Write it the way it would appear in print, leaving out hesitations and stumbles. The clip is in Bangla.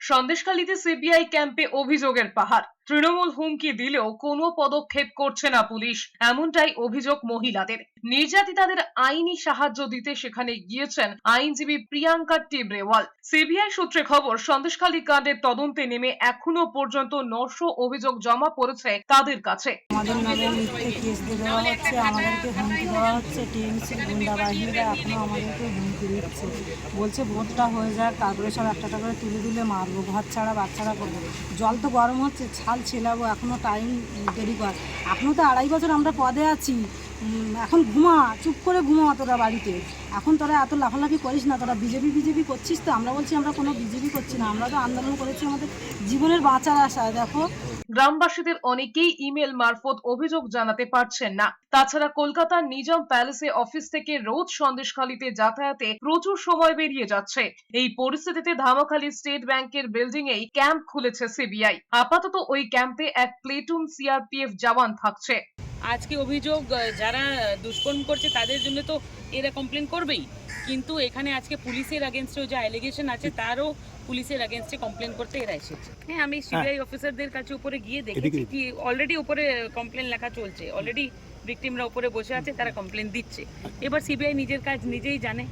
সন্দেশখালীতে সিবিআই ক্যাম্পে অভিযোগের পাহাড়। তৃণমূল হুমকি দিলেও কোনো পদক্ষেপ করছে না পুলিশ, এমনটাই অভিযোগ মহিলাদের। নির্যাতিতাদের আইনি সাহায্য দিতে সেখানে গিয়েছেন আইনজীবী প্রিয়াঙ্কা টিবরেওয়াল। সিবিআই সূত্রে খবর, সন্দেশখালী কাণ্ডের তদন্তে নেমে এখনো পর্যন্ত 900 অভিযোগ জমা পড়েছে তাদের কাছে। আমাদের নামে মিথ্যে কেস দেওয়া হচ্ছে, আমাদেরকে হুমকি দেওয়া হচ্ছে। টিএমসি গুন্ডা বাহিনীরা এখনো আমাদেরকে হুমকি দিচ্ছে, বলছে ভোটটা হয়ে যাক, তারপরে সব একটা করে তুলে তুলে মারবো, ঘর ছাড়া বাচ্চারা করবো। জল তো গরম হচ্ছে, ছাল ছেলাবো, এখনো টাইম দেরি কর। এখনো তো 2.5 বছর আমরা পদে আছি। এখন ঘুমা, চুপ করে ঘুমা তোরা বাড়িতে। এখন তোরা এত লাফালাফি করিস না, তোরা বিজেপি করছিস তো। আমরা বলছি আমরা কোনো বিজেপি করছি না, আমরা তো আন্দোলন করেছি আমাদের জীবনের বাঁচার আশায়। দেখো, গ্রামবাসীদের অনেকেই ইমেল মারফত অভিযোগ জানাতে পারছেন না। তাছাড়া কলকাতার নিজাম প্যালেসে অফিস থেকে রোজ সন্দেশখালীতে যাতায়াতে প্রচুর সময় বেরিয়ে যাচ্ছে। এই পরিস্থিতিতে ধামাখালী স্টেট ব্যাংকের বিল্ডিং এই ক্যাম্প খুলেছে সিবিআই। আপাতত ওই ক্যাম্পে এক প্লেটুন সিআরপিএফ জওয়ান থাকছে। আজকে অভিযোগ যারা দুষ্কর্ম করছে তাদের জন্য তো এরা কমপ্লেন করবেই, কিন্তু এখানে আজকে পুলিশের এগেনস্টে যে অ্যালিগেশন আছে তারও পুলিশের এগেনস্টে কমপ্লেন করতে এরা এসেছে। হ্যাঁ, আমি সিবিআই অফিসারদের কাছে উপরে গিয়ে দেখেছি কি অলরেডি উপরে কমপ্লেন লেখা চলছে, অলরেডি ভিকটিমরা উপরে বসে আছে, তারা কমপ্লেন দিচ্ছে। এবার সিবিআই নিজের কাজ নিজেই জানে।